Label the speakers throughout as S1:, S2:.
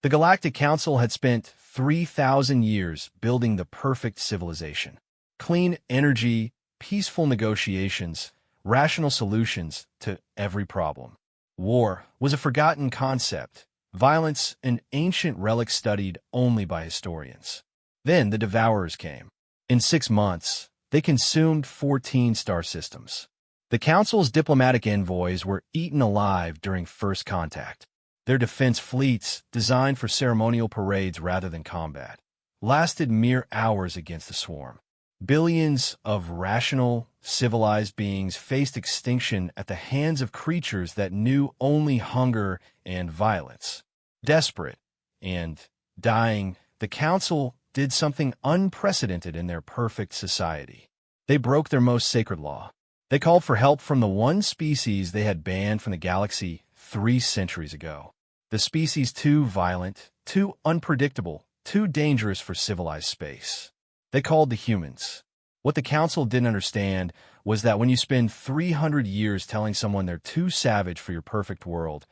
S1: The Galactic Council had spent 3,000 years building the perfect civilization. Clean energy, peaceful negotiations, rational solutions to every problem. War was a forgotten concept, violence an ancient relic studied only by historians. Then the Devourers came. In 6 months, they consumed 14 star systems. The Council's diplomatic envoys were eaten alive during first contact. Their defense fleets, designed for ceremonial parades rather than combat, lasted mere hours against the swarm. Billions of rational, civilized beings faced extinction at the hands of creatures that knew only hunger and violence. Desperate and dying, the Council did something unprecedented in their perfect society. They broke their most sacred law. They called for help from the one species they had banned from the galaxy 3 centuries ago. The species too violent, too unpredictable, too dangerous for civilized space. They called the humans. What the Council didn't understand was that when you spend 300 years telling someone they're too savage for your perfect world,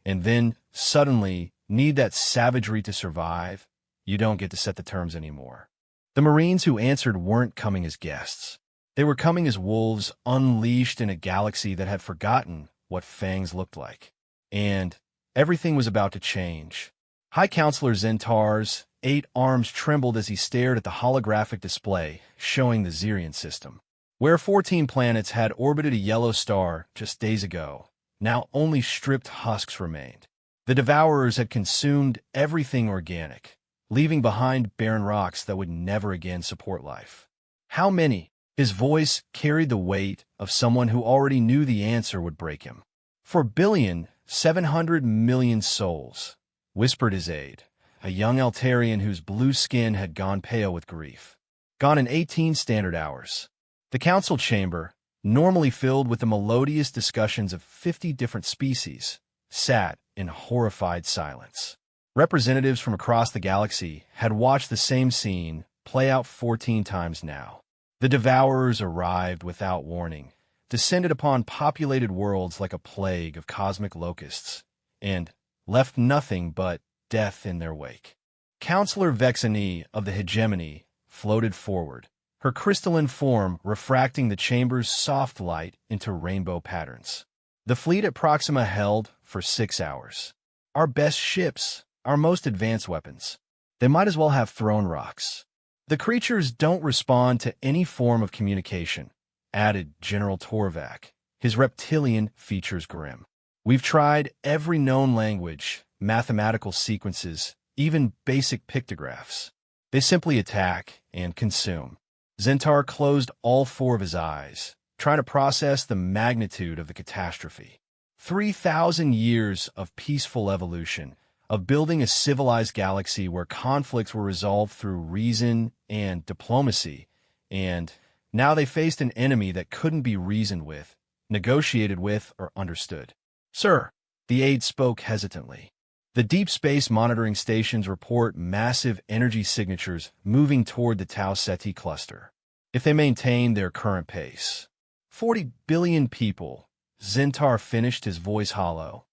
S1: and then suddenly need that savagery to survive, you don't get to set the terms anymore. The Marines who answered weren't coming as guests. They were coming as wolves unleashed in a galaxy that had forgotten what fangs looked like. And everything was about to change. High Counselor Zentar's 8 arms trembled as he stared at the holographic display showing the Zirian system. Where 14 planets had orbited a yellow star just days ago, now only stripped husks remained. The Devourers had consumed everything organic, leaving behind barren rocks that would never again support life. How many? His voice carried the weight of someone who already knew the answer would break him. 4,700,000,000 souls, whispered his aide, a young Altarian whose blue skin had gone pale with grief. Gone in 18 standard hours. The council chamber, normally filled with the melodious discussions of 50 different species, sat in horrified silence. Representatives from across the galaxy had watched the same scene play out 14 times now. The Devourers arrived without warning, descended upon populated worlds like a plague of cosmic locusts, and left nothing but death in their wake. Counselor Vexani of the Hegemony floated forward, her crystalline form refracting the chamber's soft light into rainbow patterns. The fleet at Proxima held for 6 hours. Our best ships, our most advanced weapons. They might as well have thrown rocks. The creatures don't respond to any form of communication, added General Torvak, his reptilian features grim. We've tried every known language, mathematical sequences, even basic pictographs. They simply attack and consume. Zentar closed all 4 of his eyes, trying to process the magnitude of the catastrophe. 3,000 years of peaceful evolution, of building a civilized galaxy where conflicts were resolved through reason and diplomacy, and now they faced an enemy that couldn't be reasoned with, negotiated with, or understood. Sir, the aide spoke hesitantly. The deep space monitoring stations report massive energy signatures moving toward the Tau Ceti cluster. If they maintain their current pace. 40 billion people, Zentar finished, his voice hollow.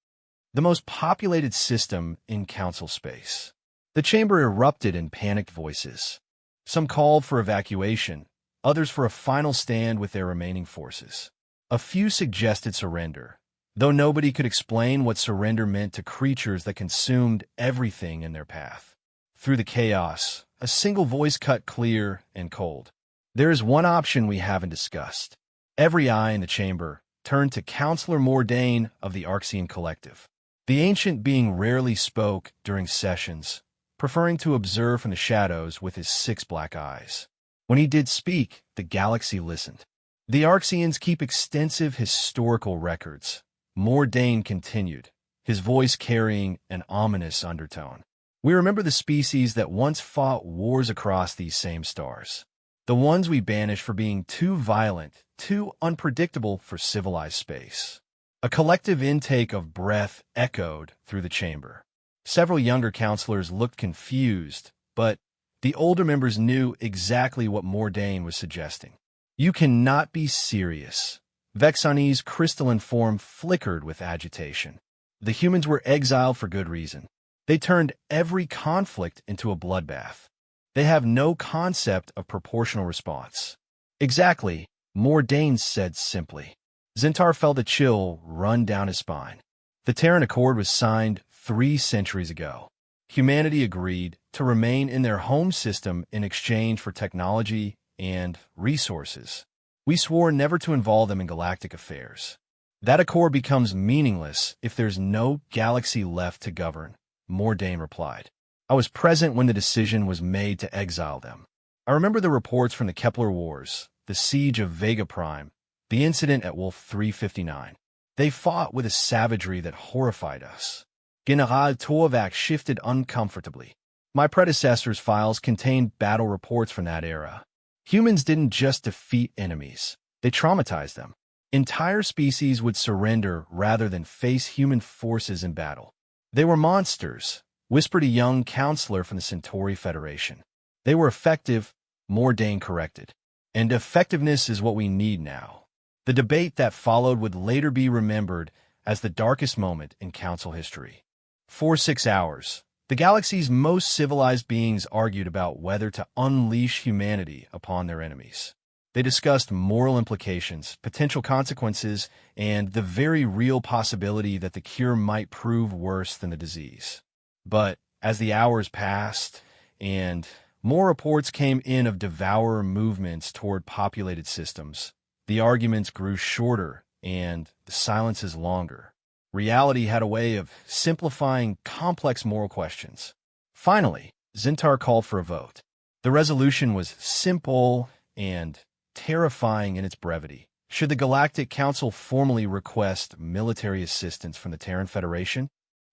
S1: The most populated system in council space. The chamber erupted in panicked voices. Some called for evacuation, others for a final stand with their remaining forces. A few suggested surrender, though nobody could explain what surrender meant to creatures that consumed everything in their path. Through the chaos, a single voice cut clear and cold. There is one option we haven't discussed. Every eye in the chamber turned to Counselor Mordain of the Arxian Collective. The ancient being rarely spoke during sessions, preferring to observe from the shadows with his 6 black eyes. When he did speak, the galaxy listened. The Arxians keep extensive historical records. Mordain continued, his voice carrying an ominous undertone. We remember the species that once fought wars across these same stars. The ones we banished for being too violent, too unpredictable for civilized space. A collective intake of breath echoed through the chamber. Several younger counselors looked confused, but the older members knew exactly what Mordain was suggesting. You cannot be serious. Vexani's crystalline form flickered with agitation. The humans were exiled for good reason. They turned every conflict into a bloodbath. They have no concept of proportional response. Exactly, Mordain said simply. Zentar felt a chill run down his spine. The Terran Accord was signed 3 centuries ago. Humanity agreed to remain in their home system in exchange for technology and resources. We swore never to involve them in galactic affairs. That accord becomes meaningless if there's no galaxy left to govern, Mordain replied. I was present when the decision was made to exile them. I remember the reports from the Kepler Wars, the siege of Vega Prime, the incident at Wolf 359. They fought with a savagery that horrified us. General Torvac shifted uncomfortably. My predecessor's files contained battle reports from that era. Humans didn't just defeat enemies, they traumatized them. Entire species would surrender rather than face human forces in battle. They were monsters, whispered a young counselor from the Centauri Federation. They were effective, Mordain corrected. And effectiveness is what we need now. The debate that followed would later be remembered as the darkest moment in Council history. For 6 hours, the galaxy's most civilized beings argued about whether to unleash humanity upon their enemies. They discussed moral implications, potential consequences, and the very real possibility that the cure might prove worse than the disease. But as the hours passed, and more reports came in of devourer movements toward populated systems, the arguments grew shorter and the silences longer. Reality had a way of simplifying complex moral questions. Finally, Zentar called for a vote. The resolution was simple and terrifying in its brevity. Should the Galactic Council formally request military assistance from the Terran Federation?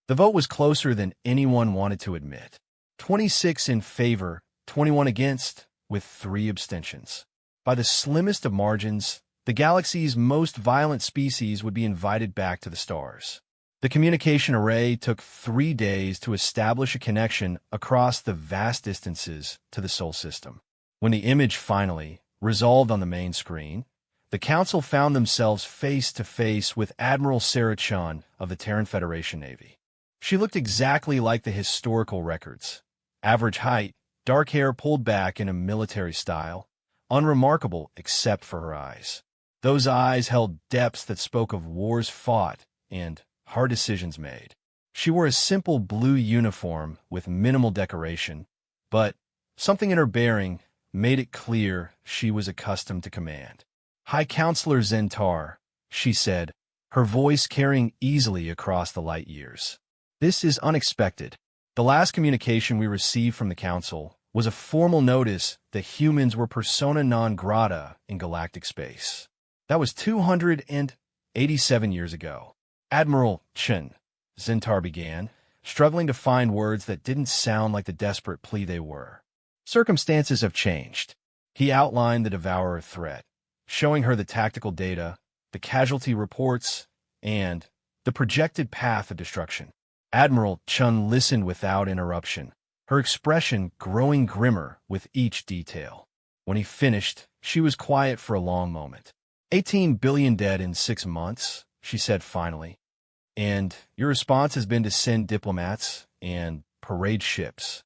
S1: The vote was closer than anyone wanted to admit. 26 in favor, 21 against, with 3 abstentions. By the slimmest of margins, the galaxy's most violent species would be invited back to the stars. The communication array took 3 days to establish a connection across the vast distances to the Sol system. When the image finally resolved on the main screen, the Council found themselves face to face with Admiral Sarah Chun of the Terran Federation Navy. She looked exactly like the historical records. Average height, dark hair pulled back in a military style, unremarkable except for her eyes. Those eyes held depths that spoke of wars fought and hard decisions made. She wore a simple blue uniform with minimal decoration, but something in her bearing made it clear she was accustomed to command. High Counselor Zentar, she said, her voice carrying easily across the light years. This is unexpected. The last communication we received from the Council was a formal notice that humans were persona non grata in galactic space. That was 287 years ago. Admiral Chen, Zentar began, struggling to find words that didn't sound like the desperate plea they were. Circumstances have changed. He outlined the Devourer threat, showing her the tactical data, the casualty reports, and the projected path of destruction. Admiral Chen listened without interruption, her expression growing grimmer with each detail. When he finished, she was quiet for a long moment. 18 billion dead in 6 months, she said finally. And your response has been to send diplomats and parade ships.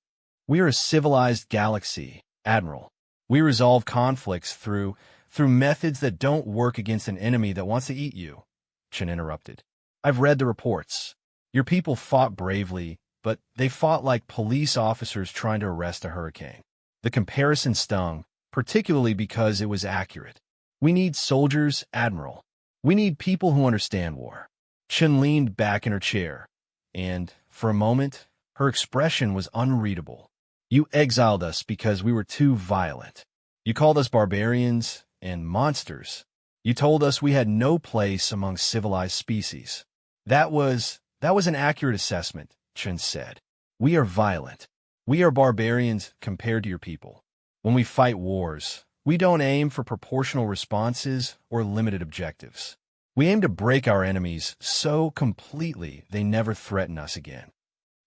S1: We are a civilized galaxy, Admiral. We resolve conflicts through methods that don't work against an enemy that wants to eat you, Chen interrupted. I've read the reports. Your people fought bravely, but they fought like police officers trying to arrest a hurricane. The comparison stung, particularly because it was accurate. We need soldiers, Admiral. We need people who understand war. Chen leaned back in her chair, and, for a moment, her expression was unreadable. You exiled us because we were too violent. You called us barbarians and monsters. You told us we had no place among civilized species. That was an accurate assessment, Chen said. We are violent. We are barbarians compared to your people. When we fight wars, we don't aim for proportional responses or limited objectives. We aim to break our enemies so completely they never threaten us again.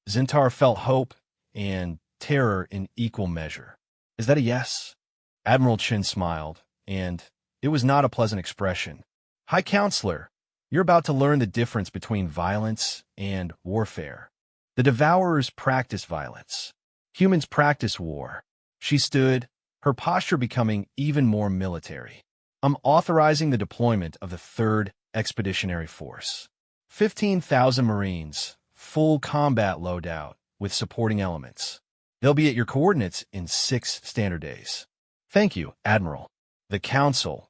S1: Zentar felt hope and terror in equal measure. Is that a yes? Admiral Chen smiled, and it was not a pleasant expression. High Counselor, you're about to learn the difference between violence and warfare. The Devourers practice violence. Humans practice war. She stood, her posture becoming even more military. I'm authorizing the deployment of the 3rd Expeditionary Force. 15,000 Marines, full combat loadout, with supporting elements. They'll be at your coordinates in 6 standard days. Thank you, Admiral. The Council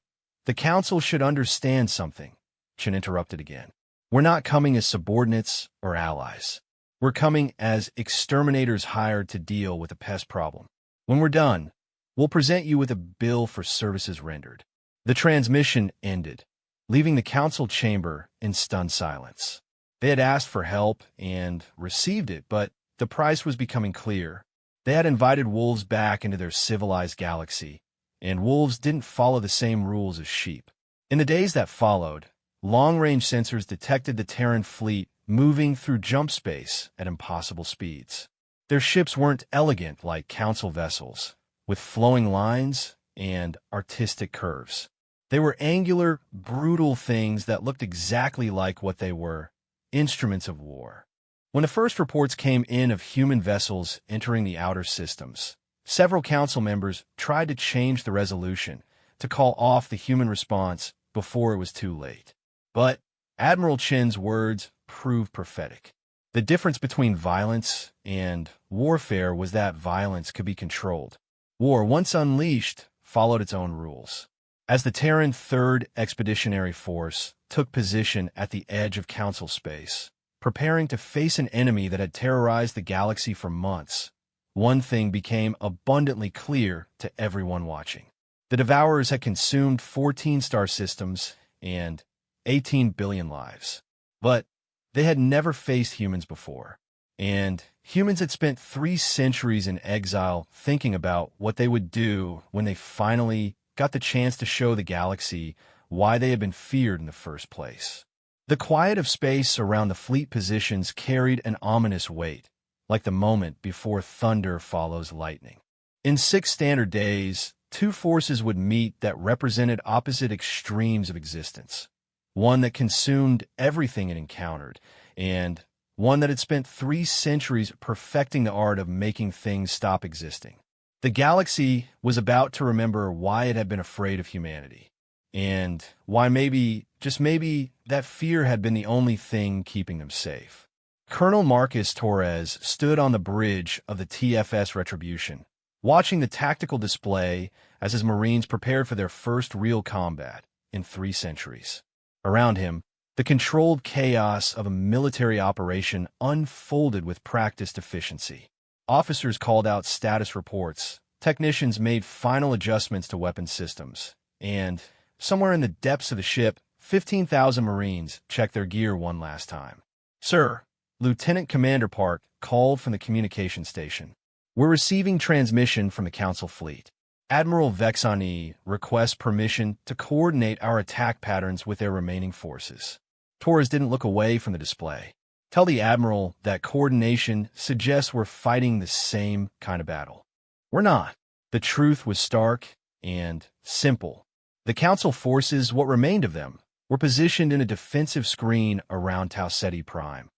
S1: should understand something, Chen interrupted again. We're not coming as subordinates or allies. We're coming as exterminators hired to deal with a pest problem. When we're done, we'll present you with a bill for services rendered. The transmission ended, leaving the council chamber in stunned silence. They had asked for help and received it, but the price was becoming clear. They had invited wolves back into their civilized galaxy, and wolves didn't follow the same rules as sheep. In the days that followed, long-range sensors detected the Terran fleet moving through jump space at impossible speeds. Their ships weren't elegant like council vessels, with flowing lines and artistic curves. They were angular, brutal things that looked exactly like what they were, instruments of war. When the first reports came in of human vessels entering the outer systems, several council members tried to change the resolution to call off the human response before it was too late. But Admiral Chen's words proved prophetic. The difference between violence and warfare was that violence could be controlled. War, once unleashed, followed its own rules. As the Terran 3rd Expeditionary Force took position at the edge of Council space, preparing to face an enemy that had terrorized the galaxy for months, one thing became abundantly clear to everyone watching. The Devourers had consumed 14 star systems and 18 billion lives. But they had never faced humans before, and humans had spent 3 centuries in exile thinking about what they would do when they finally got the chance to show the galaxy why they had been feared in the first place. The quiet of space around the fleet positions carried an ominous weight, like the moment before thunder follows lightning. In 6 standard days, 2 forces would meet that represented opposite extremes of existence. One that consumed everything it encountered, and one that had spent 3 centuries perfecting the art of making things stop existing. The galaxy was about to remember why it had been afraid of humanity, and why maybe, just maybe, that fear had been the only thing keeping them safe. Colonel Marcus Torres stood on the bridge of the TFS Retribution, watching the tactical display as his Marines prepared for their first real combat in 3 centuries. Around him, the controlled chaos of a military operation unfolded with practiced efficiency. Officers called out status reports, technicians made final adjustments to weapon systems, and somewhere in the depths of the ship, 15,000 Marines checked their gear one last time. "Sir," Lieutenant Commander Park called from the communication station. "We're receiving transmission from the Council fleet. Admiral Vexani requests permission to coordinate our attack patterns with their remaining forces." Torres didn't look away from the display. "Tell the Admiral that coordination suggests we're fighting the same kind of battle." "We're not." The truth was stark and simple. The Council forces, what remained of them, were positioned in a defensive screen around Tau Ceti Prime,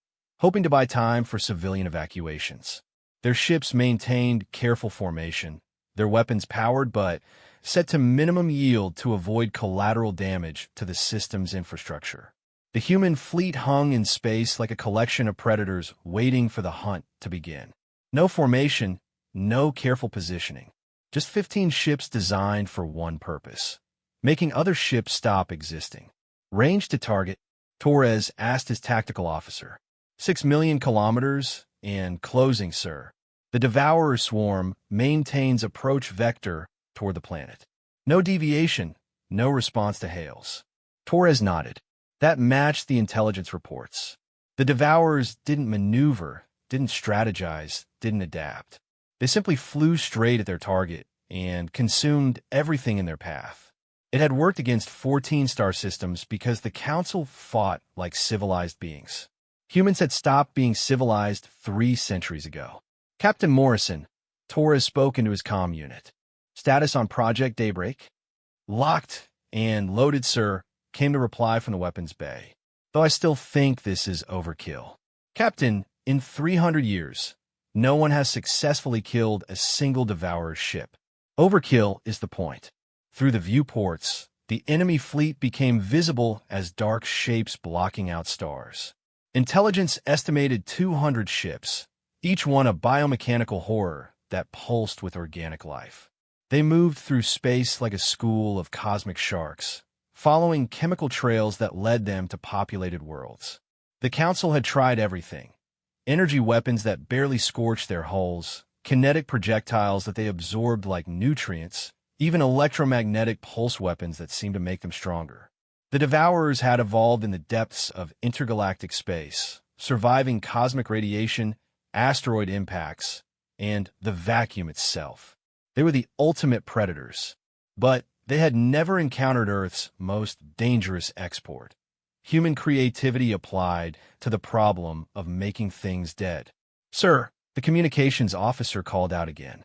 S1: hoping to buy time for civilian evacuations. Their ships maintained careful formation, their weapons powered but set to minimum yield to avoid collateral damage to the system's infrastructure. The human fleet hung in space like a collection of predators waiting for the hunt to begin. No formation, no careful positioning. Just 15 ships designed for one purpose: making other ships stop existing. "Range to target?" Torres asked his tactical officer. 6 million kilometers and closing, sir. The Devourer swarm maintains approach vector toward the planet. No deviation, no response to hails. Torres nodded. That matched the intelligence reports. The Devourers didn't maneuver, didn't strategize, didn't adapt. They simply flew straight at their target and consumed everything in their path. It had worked against 14 star systems because the Council fought like civilized beings. Humans had stopped being civilized 3 centuries ago. "Captain Morrison," Torres spoke into his comm unit. "Status on Project Daybreak?" "Locked and loaded, sir," came the reply from the weapons bay. "Though I still think this is overkill." "Captain, In 300 years, no one has successfully killed a single Devourer's ship. Overkill is the point. Through the viewports, the enemy fleet became visible as dark shapes blocking out stars. Intelligence estimated 200 ships, each one a biomechanical horror that pulsed with organic life. They moved through space like a school of cosmic sharks, following chemical trails that led them to populated worlds. The Council had tried everything: energy weapons that barely scorched their hulls, kinetic projectiles that they absorbed like nutrients, even electromagnetic pulse weapons that seemed to make them stronger. The Devourers had evolved in the depths of intergalactic space, surviving cosmic radiation, asteroid impacts, and the vacuum itself. They were the ultimate predators, but they had never encountered Earth's most dangerous export: human creativity applied to the problem of making things dead. "Sir," the communications officer called out again.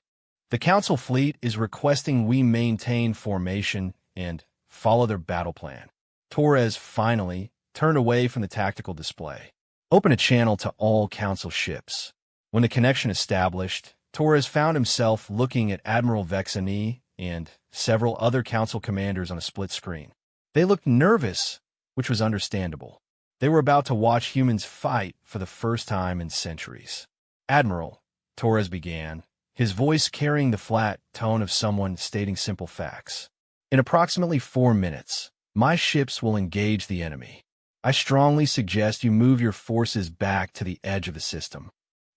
S1: "The Council fleet is requesting we maintain formation and follow their battle plan." Torres finally turned away from the tactical display. "Open a channel to all Council ships." When the connection established, Torres found himself looking at Admiral Vexani and several other Council commanders on a split screen. They looked nervous, which was understandable. They were about to watch humans fight for the first time in centuries. "Admiral," Torres began, his voice carrying the flat tone of someone stating simple facts. "In approximately 4 minutes, my ships will engage the enemy. I strongly suggest you move your forces back to the edge of the system."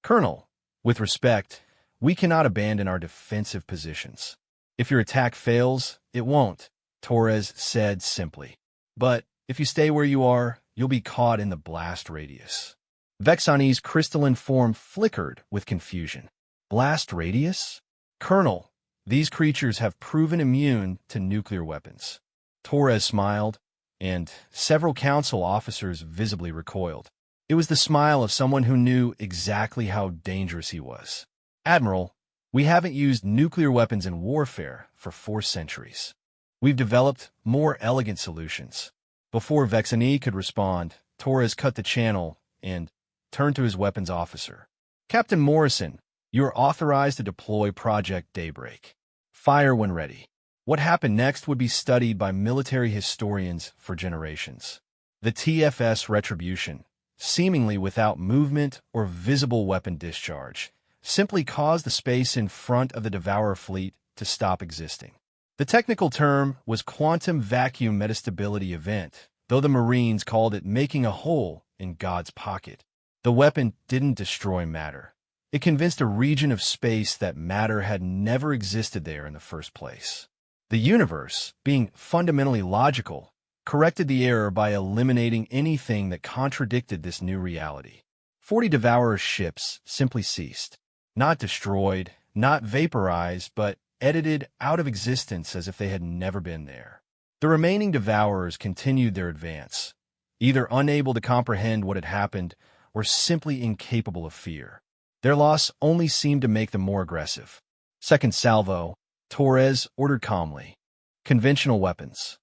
S1: "Colonel, with respect, we cannot abandon our defensive positions." "If your attack fails, it won't," Torres said simply. "But if you stay where you are, you'll be caught in the blast radius." Vexani's crystalline form flickered with confusion. "Blast radius?" "Colonel, these creatures have proven immune to nuclear weapons." Torres smiled, and several Council officers visibly recoiled. It was the smile of someone who knew exactly how dangerous he was. "Admiral, we haven't used nuclear weapons in warfare for 4 centuries. We've developed more elegant solutions." Before Vexani could respond, Torres cut the channel and turned to his weapons officer. "Captain Morrison, you are authorized to deploy Project Daybreak. Fire when ready." What happened next would be studied by military historians for generations. The TFS Retribution, seemingly without movement or visible weapon discharge, simply caused the space in front of the Devourer fleet to stop existing. The technical term was Quantum Vacuum Metastability Event, though the Marines called it making a hole in God's pocket. The weapon didn't destroy matter. It convinced a region of space that matter had never existed there in the first place. The universe, being fundamentally logical, corrected the error by eliminating anything that contradicted this new reality. 40 Devourer ships simply ceased. Not destroyed, not vaporized, but edited out of existence as if they had never been there. The remaining Devourers continued their advance, either unable to comprehend what had happened or simply incapable of fear. Their loss only seemed to make them more aggressive. "Second salvo," Torres ordered calmly. "Conventional weapons."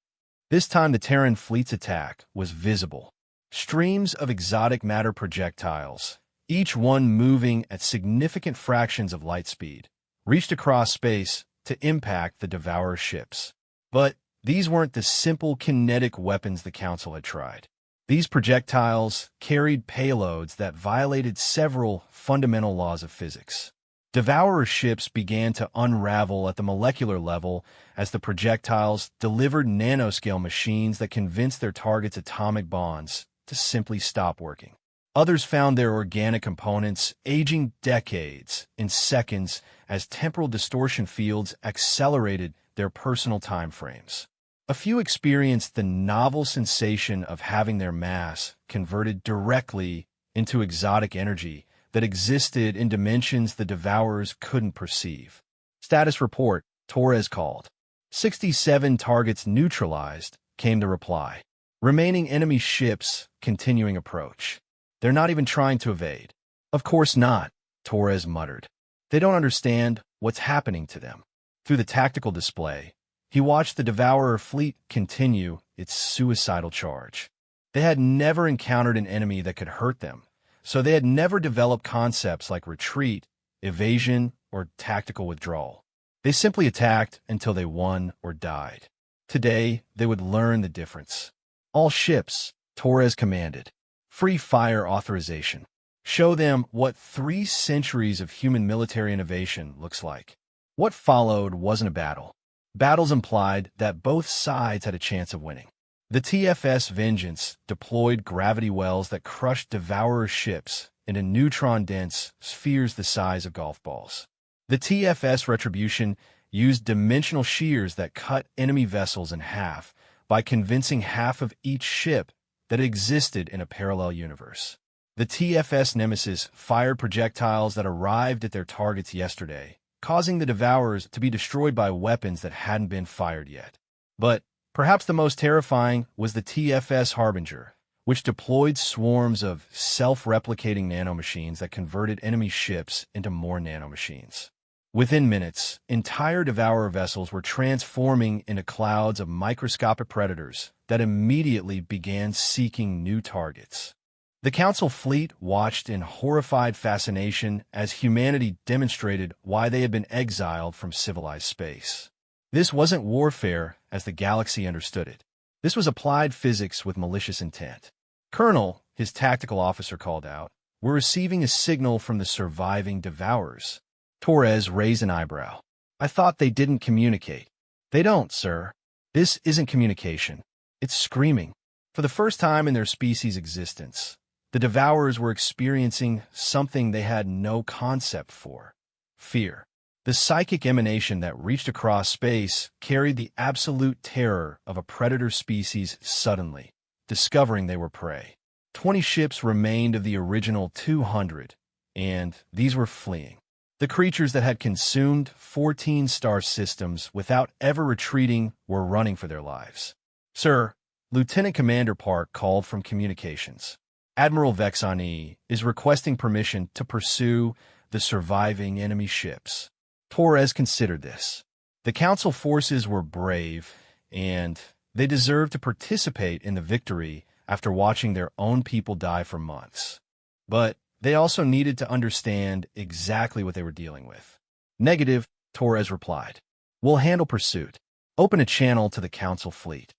S1: This time the Terran fleet's attack was visible. Streams of exotic matter projectiles, each one moving at significant fractions of light speed, reached across space to impact the Devourer ships. But these weren't the simple kinetic weapons the Council had tried. These projectiles carried payloads that violated several fundamental laws of physics. Devourer ships began to unravel at the molecular level as the projectiles delivered nanoscale machines that convinced their targets' atomic bonds to simply stop working. Others found their organic components aging decades in seconds as temporal distortion fields accelerated their personal time frames. A few experienced the novel sensation of having their mass converted directly into exotic energy that existed in dimensions the Devourers couldn't perceive. "Status report," Torres called. 67 targets neutralized, came the reply. "Remaining enemy ships continuing approach." "They're not even trying to evade." "Of course not," Torres muttered. "They don't understand what's happening to them." Through the tactical display, he watched the Devourer fleet continue its suicidal charge. They had never encountered an enemy that could hurt them, so they had never developed concepts like retreat, evasion, or tactical withdrawal. They simply attacked until they won or died. Today, they would learn the difference. All ships, Torres commanded. Free fire authorization. Show them what 3 centuries of human military innovation looks like. What followed wasn't a battle. Battles implied that both sides had a chance of winning. The TFS Vengeance deployed gravity wells that crushed Devourer ships into neutron-dense spheres the size of golf balls. The TFS Retribution used dimensional shears that cut enemy vessels in half by convincing half of each ship that existed in a parallel universe. The TFS Nemesis fired projectiles that arrived at their targets yesterday, causing the Devourers to be destroyed by weapons that hadn't been fired yet. But perhaps the most terrifying was the TFS Harbinger, which deployed swarms of self-replicating nanomachines that converted enemy ships into more nanomachines. Within minutes, entire Devourer vessels were transforming into clouds of microscopic predators that immediately began seeking new targets. The Council fleet watched in horrified fascination as humanity demonstrated why they had been exiled from civilized space. This wasn't warfare as the galaxy understood it. This was applied physics with malicious intent. Colonel, his tactical officer called out, "We're receiving a signal from the surviving Devourers." Torres raised an eyebrow. "I thought they didn't communicate." "They don't, sir. This isn't communication. It's screaming." For the first time in their species' existence, the Devourers were experiencing something they had no concept for: fear. The psychic emanation that reached across space carried the absolute terror of a predator species suddenly discovering they were prey. 20 ships remained of the original 200, and these were fleeing. The creatures that had consumed 14 star systems without ever retreating were running for their lives. "Sir," Lieutenant Commander Park called from communications. "Admiral Vexani is requesting permission to pursue the surviving enemy ships." Torres considered this. The Council forces were brave, and they deserved to participate in the victory after watching their own people die for months. But they also needed to understand exactly what they were dealing with. "Negative," Torres replied. "We'll handle pursuit. Open a channel to the Council fleet."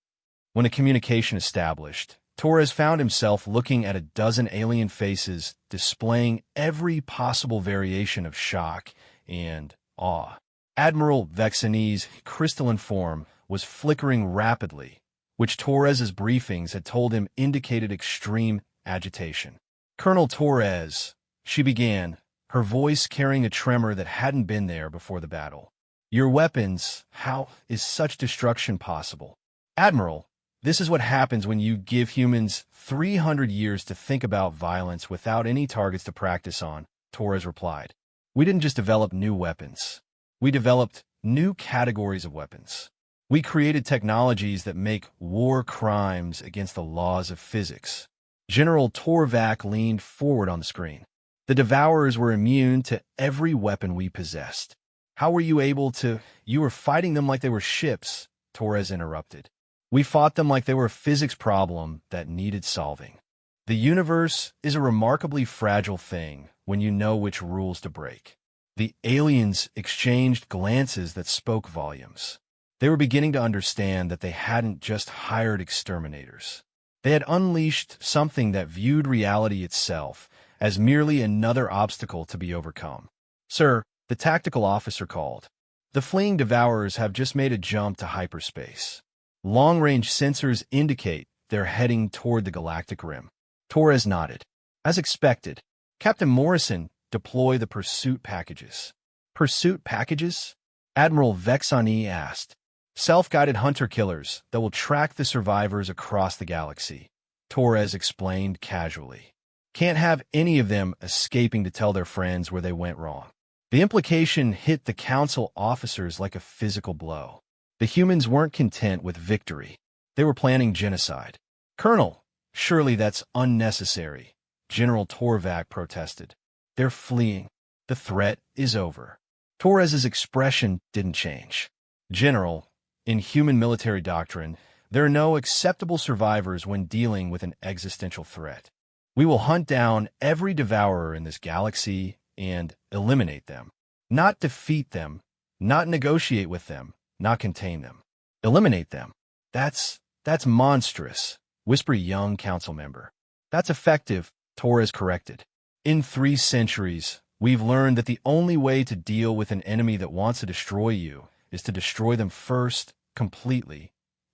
S1: When a communication established, Torres found himself looking at a dozen alien faces displaying every possible variation of shock and awe. Admiral Vexani's crystalline form was flickering rapidly, which Torres's briefings had told him indicated extreme agitation. "Colonel Torres," she began, her voice carrying a tremor that hadn't been there before the battle. "Your weapons, how is such destruction possible?" "Admiral, this is what happens when you give humans 300 years to think about violence without any targets to practice on," Torres replied. "We didn't just develop new weapons. We developed new categories of weapons. We created technologies that make war crimes against the laws of physics." General Torvak leaned forward on the screen. "The Devourers were immune to every weapon we possessed. How were you able to—" "You were fighting them like they were ships," Torres interrupted. "We fought them like they were a physics problem that needed solving. The universe is a remarkably fragile thing when you know which rules to break." The aliens exchanged glances that spoke volumes. They were beginning to understand that they hadn't just hired exterminators. They had unleashed something that viewed reality itself as merely another obstacle to be overcome. "Sir," the tactical officer called, "the fleeing Devourers have just made a jump to hyperspace. Long-range sensors indicate they're heading toward the galactic rim." Torres nodded. "As expected. Captain Morrison, deploy the pursuit packages." "Pursuit packages?" Admiral Vexani asked. "Self-guided hunter-killers that will track the survivors across the galaxy," Torres explained casually. "Can't have any of them escaping to tell their friends where they went wrong." The implication hit the Council officers like a physical blow. The humans weren't content with victory. They were planning genocide. "Colonel, surely that's unnecessary," General Torvak protested. "They're fleeing. The threat is over." Torres's expression didn't change. "General, in human military doctrine, there are no acceptable survivors when dealing with an existential threat. We will hunt down every devourer in this galaxy and eliminate them. Not defeat them, not negotiate with them, not contain them. Eliminate them. That's monstrous, whispered a young council member. That's effective, Torres corrected. In 3 centuries, we've learned that the only way to deal with an enemy that wants to destroy you is to destroy them first, completely,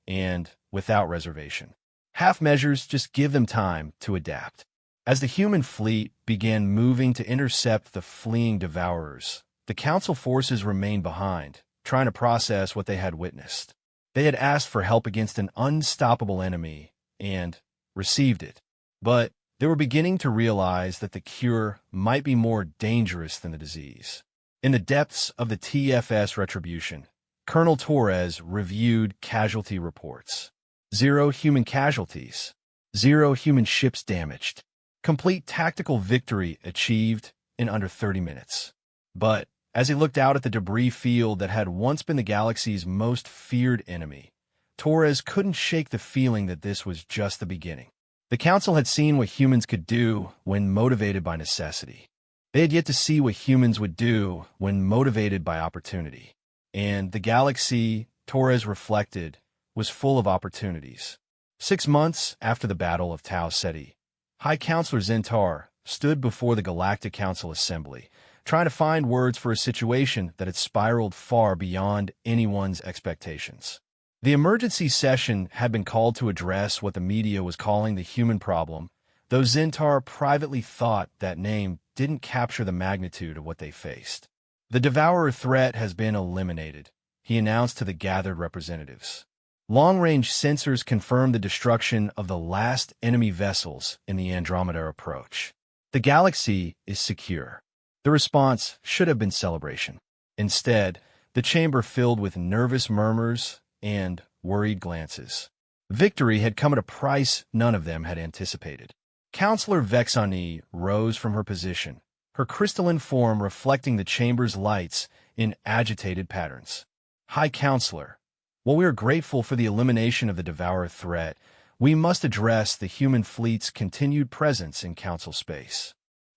S1: and without reservation. Half measures just give them time to adapt. As the human fleet began moving to intercept the fleeing devourers, the council forces remained behind, trying to process what they had witnessed. They had asked for help against an unstoppable enemy and received it. But they were beginning to realize that the cure might be more dangerous than the disease. In the depths of the TFS retribution, Colonel Torres reviewed casualty reports. 0 human casualties. 0 human ships damaged. Complete tactical victory achieved in under 30 minutes. But as he looked out at the debris field that had once been the galaxy's most feared enemy, Torres couldn't shake the feeling that this was just the beginning. The Council had seen what humans could do when motivated by necessity. They had yet to see what humans would do when motivated by opportunity. And the galaxy, Torres reflected, was full of opportunities. 6 months after the Battle of Tau Ceti, High Counselor Zentar stood before the Galactic Council Assembly, trying to find words for a situation that had spiraled far beyond anyone's expectations. The emergency session had been called to address what the media was calling the human problem, though Zentar privately thought that name didn't capture the magnitude of what they faced. The Devourer threat has been eliminated, he announced to the gathered representatives. Long-range sensors confirmed the destruction of the last enemy vessels in the Andromeda approach. The galaxy is secure. The response should have been celebration. Instead, the chamber filled with nervous murmurs and worried glances. Victory had come at a price none of them had anticipated. Counselor Vexani rose from her position, her crystalline form reflecting the chamber's lights in agitated patterns. High Counselor, while we are grateful for the elimination of the Devourer threat, we must address the human fleet's continued presence in Council space.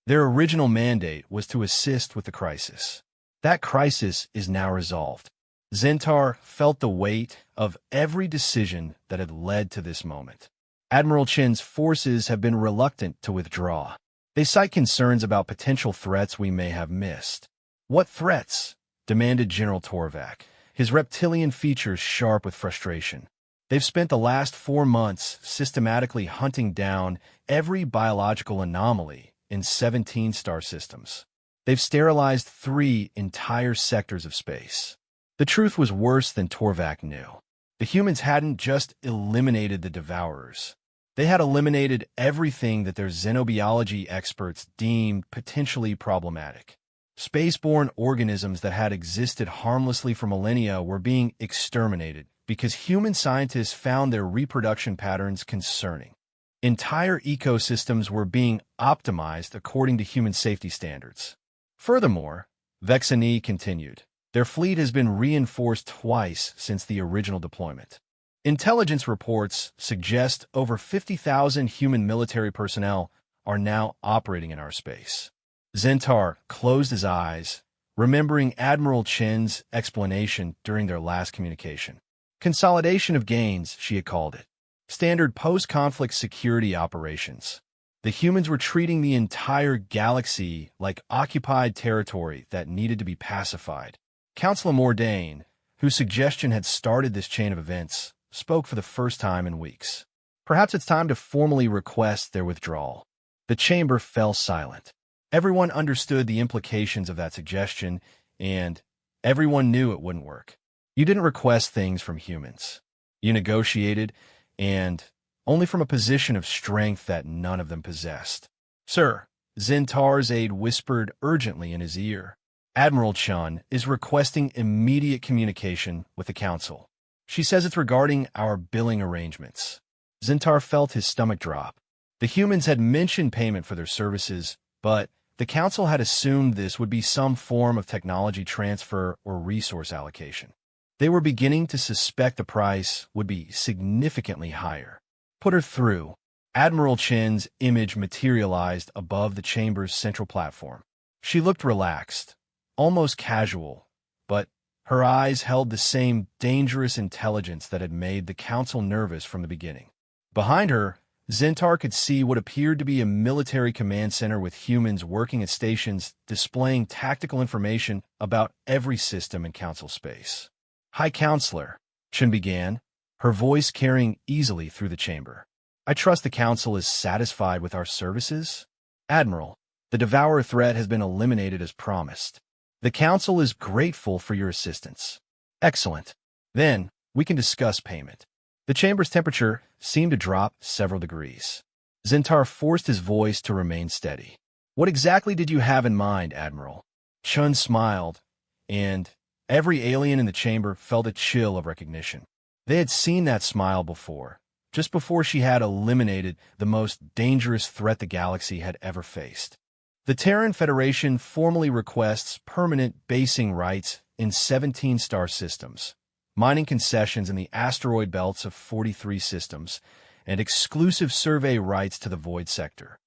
S1: Their original mandate was to assist with the crisis. That crisis is now resolved. Zentar felt the weight of every decision that had led to this moment. Admiral Chen's forces have been reluctant to withdraw. They cite concerns about potential threats we may have missed. What threats? Demanded General Torvak, his reptilian features sharp with frustration. They've spent the last 4 months systematically hunting down every biological anomaly in 17 star systems. They've sterilized 3 entire sectors of space. The truth was worse than Torvak knew. The humans hadn't just eliminated the Devourers. They had eliminated everything that their xenobiology experts deemed potentially problematic. Spaceborne organisms that had existed harmlessly for millennia were being exterminated because human scientists found their reproduction patterns concerning. Entire ecosystems were being optimized according to human safety standards. Furthermore, Vexani continued, their fleet has been reinforced twice since the original deployment. Intelligence reports suggest over 50,000 human military personnel are now operating in our space. Zentar closed his eyes, remembering Admiral Chen's explanation during their last communication. Consolidation of gains, she had called it. Standard post-conflict security operations. The humans were treating the entire galaxy like occupied territory that needed to be pacified. Councilor Mordain, whose suggestion had started this chain of events, spoke for the first time in weeks. Perhaps it's time to formally request their withdrawal. The chamber fell silent. Everyone understood the implications of that suggestion, and everyone knew it wouldn't work. You didn't request things from humans. You negotiated, and only from a position of strength that none of them possessed. Sir, Zentar's aide whispered urgently in his ear. Admiral Chun is requesting immediate communication with the Council. She says it's regarding our billing arrangements. Zentar felt his stomach drop. The humans had mentioned payment for their services, but the Council had assumed this would be some form of technology transfer or resource allocation. They were beginning to suspect the price would be significantly higher. Put her through. Admiral Chen's image materialized above the chamber's central platform. She looked relaxed, almost casual, but her eyes held the same dangerous intelligence that had made the council nervous from the beginning. Behind her, Zentar could see what appeared to be a military command center with humans working at stations displaying tactical information about every system in council space. "High Counselor," Chen began, her voice carrying easily through the chamber. "I trust the council is satisfied with our services? Admiral, the Devourer threat has been eliminated as promised. The council is grateful for your assistance." "Excellent. Then, we can discuss payment." The chamber's temperature seemed to drop several degrees. Zentar forced his voice to remain steady. "What exactly did you have in mind, Admiral?" Chun smiled, and every alien in the chamber felt a chill of recognition. They had seen that smile before, just before she had eliminated the most dangerous threat the galaxy had ever faced. The Terran Federation formally requests permanent basing rights in 17 star systems, mining concessions in the asteroid belts of 43 systems, and exclusive survey rights to the Void Sector.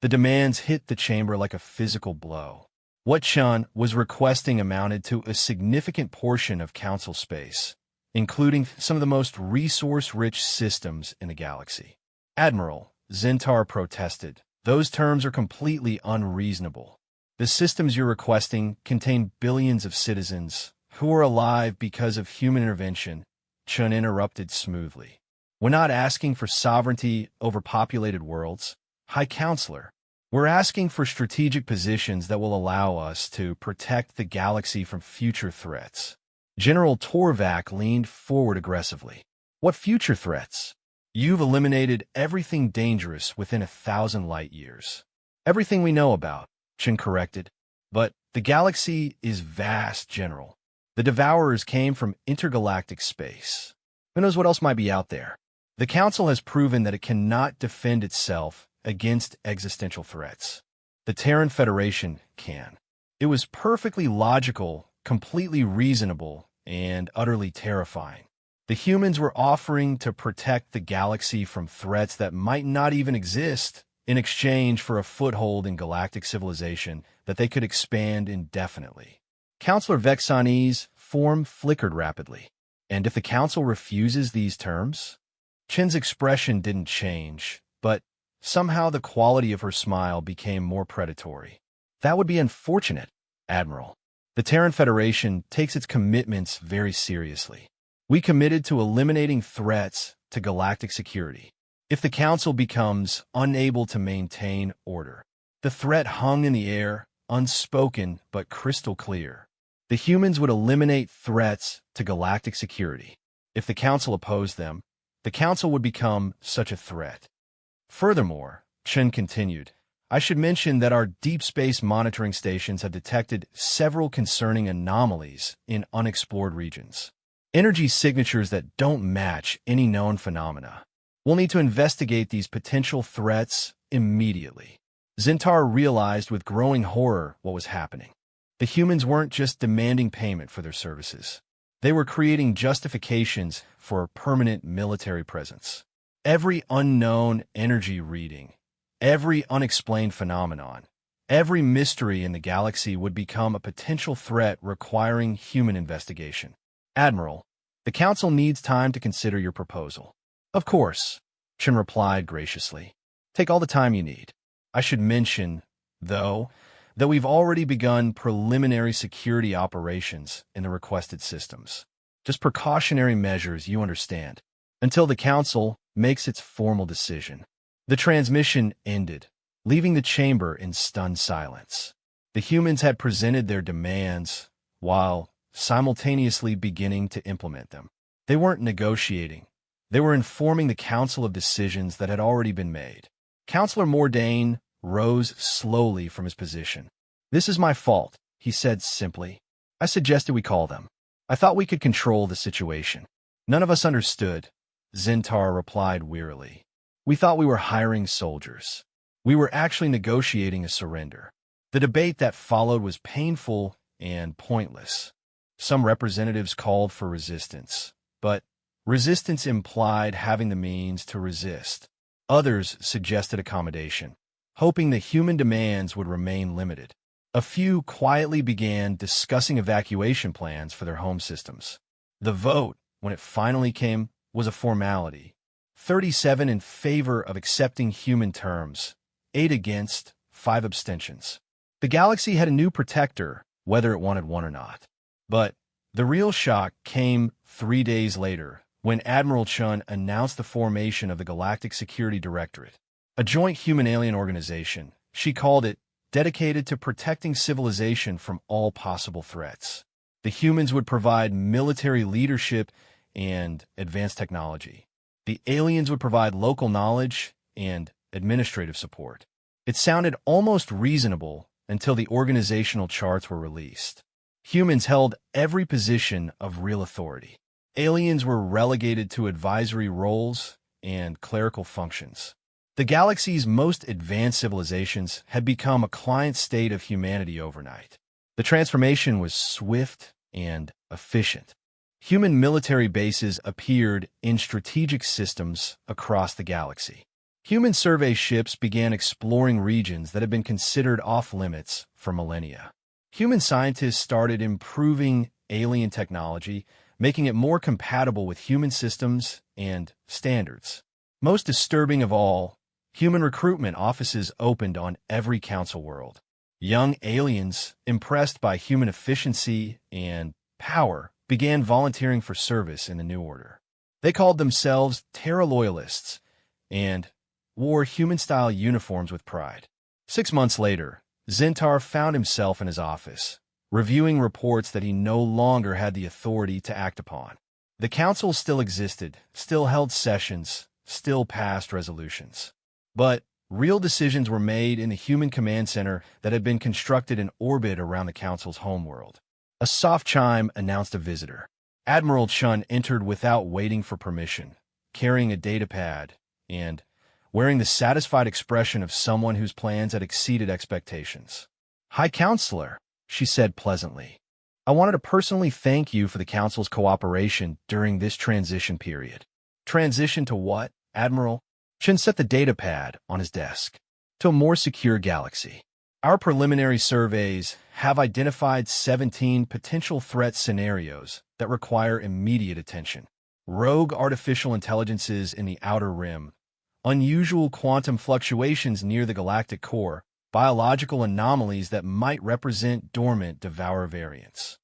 S1: The demands hit the chamber like a physical blow. What Chun was requesting amounted to a significant portion of Council space, including some of the most resource-rich systems in the galaxy. "Admiral," Zentar protested, "those terms are completely unreasonable. The systems you're requesting contain billions of citizens who are alive because of human intervention." Chun interrupted smoothly. "We're not asking for sovereignty over populated worlds, High Counselor. We're asking for strategic positions that will allow us to protect the galaxy from future threats." General Torvak leaned forward aggressively. "What future threats? You've eliminated everything dangerous within 1,000 light years." "Everything we know about," Chen corrected. "But the galaxy is vast, General. The Devourers came from intergalactic space. Who knows what else might be out there? The Council has proven that it cannot defend itself against existential threats. The Terran Federation can." It was perfectly logical, completely reasonable, and utterly terrifying. The humans were offering to protect the galaxy from threats that might not even exist in exchange for a foothold in galactic civilization that they could expand indefinitely. Counselor Vexani's form flickered rapidly. "And if the Council refuses these terms?" Chen's expression didn't change, but somehow the quality of her smile became more predatory. "That would be unfortunate, Admiral. The Terran Federation takes its commitments very seriously. We committed to eliminating threats to galactic security. If the Council becomes unable to maintain order," the threat hung in the air, unspoken but crystal clear. "The humans would eliminate threats to galactic security. If the Council opposed them, the Council would become such a threat." "Furthermore," Chen continued, "I should mention that our deep space monitoring stations have detected several concerning anomalies in unexplored regions. Energy signatures that don't match any known phenomena. We'll need to investigate these potential threats immediately." Zentar realized with growing horror what was happening. The humans weren't just demanding payment for their services. They were creating justifications for a permanent military presence. Every unknown energy reading, every unexplained phenomenon, every mystery in the galaxy would become a potential threat requiring human investigation. "Admiral, the Council needs time to consider your proposal." "Of course," Chen replied graciously. "Take all the time you need. I should mention, though, that we've already begun preliminary security operations in the requested systems. Just precautionary measures, you understand, until the Council makes its formal decision." The transmission ended, leaving the chamber in stunned silence. The humans had presented their demands while simultaneously beginning to implement them. They weren't negotiating. They were informing the Council of decisions that had already been made. Counselor Mordain rose slowly from his position. "This is my fault," he said simply. "I suggested we call them. I thought we could control the situation." "None of us understood," Zentar replied wearily. "We thought we were hiring soldiers. We were actually negotiating a surrender." The debate that followed was painful and pointless. Some representatives called for resistance, but resistance implied having the means to resist. Others suggested accommodation, hoping that human demands would remain limited. A few quietly began discussing evacuation plans for their home systems. The vote, when it finally came, was a formality. 37 in favor of accepting human terms, 8 against, 5 abstentions. The galaxy had a new protector, whether it wanted one or not. But the real shock came 3 days later, when Admiral Chun announced the formation of the Galactic Security Directorate, a joint human-alien organization. She called it dedicated to protecting civilization from all possible threats. The humans would provide military leadership and advanced technology. The aliens would provide local knowledge and administrative support. It sounded almost reasonable until the organizational charts were released. Humans held every position of real authority. Aliens were relegated to advisory roles and clerical functions. The galaxy's most advanced civilizations had become a client state of humanity overnight. The transformation was swift and efficient. Human military bases appeared in strategic systems across the galaxy. Human survey ships began exploring regions that had been considered off-limits for millennia. Human scientists started improving alien technology, making it more compatible with human systems and standards. Most disturbing of all, human recruitment offices opened on every council world. Young aliens, impressed by human efficiency and power, began volunteering for service in the New Order. They called themselves Terra Loyalists and wore human-style uniforms with pride. 6 months later, Zintar found himself in his office, reviewing reports that he no longer had the authority to act upon. The council still existed, still held sessions, still passed resolutions. But real decisions were made in the human command center that had been constructed in orbit around the council's homeworld. A soft chime announced a visitor. Admiral Chun entered without waiting for permission, carrying a datapad and wearing the satisfied expression of someone whose plans had exceeded expectations. "High Counselor," she said pleasantly. "I wanted to personally thank you for the Council's cooperation during this transition period." "Transition to what, Admiral?" Chun set the datapad on his desk. "To a more secure galaxy. Our preliminary surveys have identified 17 potential threat scenarios that require immediate attention. Rogue artificial intelligences in the outer rim, unusual quantum fluctuations near the galactic core, biological anomalies that might represent dormant Devourer variants."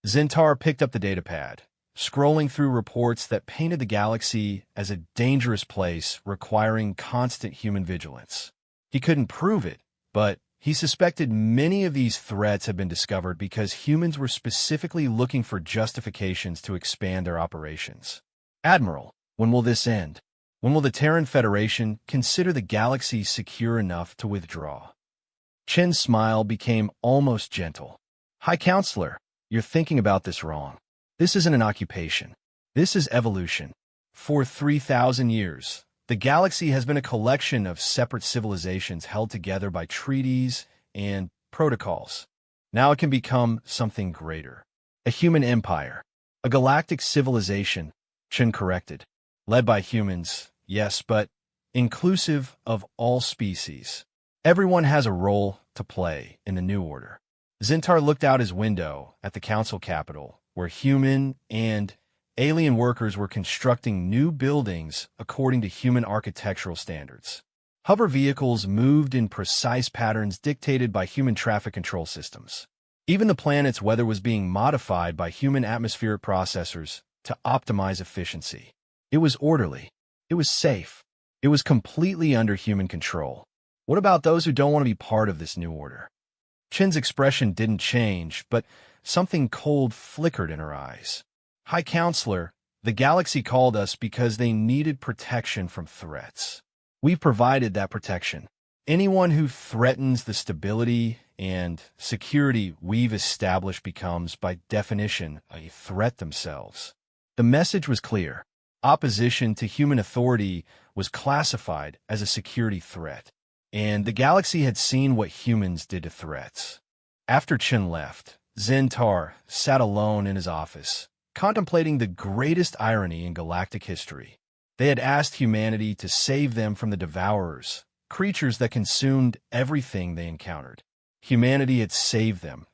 S1: Zintar picked up the datapad, scrolling through reports that painted the galaxy as a dangerous place requiring constant human vigilance. He couldn't prove it, but he suspected many of these threats had been discovered because humans were specifically looking for justifications to expand their operations. "Admiral, when will this end? When will the Terran Federation consider the galaxy secure enough to withdraw?" Chen's smile became almost gentle. "High Counselor, you're thinking about this wrong. This isn't an occupation. This is evolution. For 3,000 years, the galaxy has been a collection of separate civilizations held together by treaties and protocols. Now it can become something greater. A human empire. A galactic civilization," Chen corrected. "Led by humans, yes, but inclusive of all species. Everyone has a role to play in the New Order." Zintar looked out his window at the council capital, where human and alien workers were constructing new buildings according to human architectural standards. Hover vehicles moved in precise patterns dictated by human traffic control systems. Even the planet's weather was being modified by human atmospheric processors to optimize efficiency. It was orderly. It was safe. It was completely under human control. What about those who don't want to be part of this new order? Chen's expression didn't change, but something cold flickered in her eyes. "High Counselor, the galaxy called us because they needed protection from threats. We've provided that protection. Anyone who threatens the stability and security we've established becomes, by definition, a threat themselves." The message was clear. Opposition to human authority was classified as a security threat, and the galaxy had seen what humans did to threats. After Chen left, Zintar sat alone in his office, contemplating the greatest irony in galactic history. They had asked humanity to save them from the devourers, creatures that consumed everything they encountered. Humanity had saved them,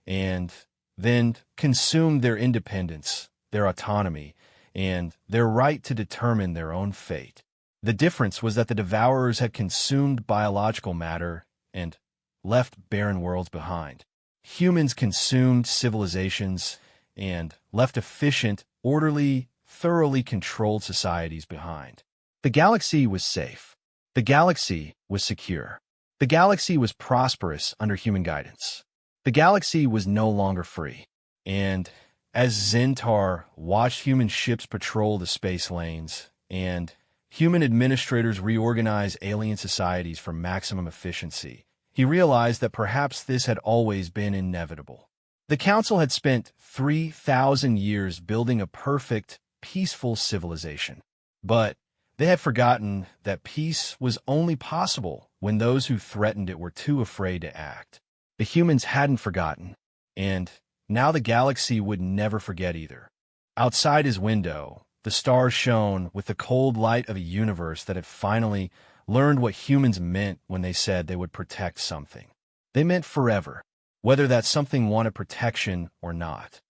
S1: and then consumed their independence, their autonomy, and their right to determine their own fate. The difference was that the devourers had consumed biological matter and left barren worlds behind. Humans consumed civilizations and left efficient, orderly, thoroughly controlled societies behind. The galaxy was safe. The galaxy was secure. The galaxy was prosperous under human guidance. The galaxy was no longer free. And as Zentar watched human ships patrol the space lanes and human administrators reorganize alien societies for maximum efficiency, he realized that perhaps this had always been inevitable. The Council had spent 3,000 years building a perfect, peaceful civilization. But they had forgotten that peace was only possible when those who threatened it were too afraid to act. The humans hadn't forgotten, and now the galaxy would never forget either. Outside his window, the stars shone with the cold light of a universe that had finally learned what humans meant when they said they would protect something. They meant forever, whether that something wanted protection or not.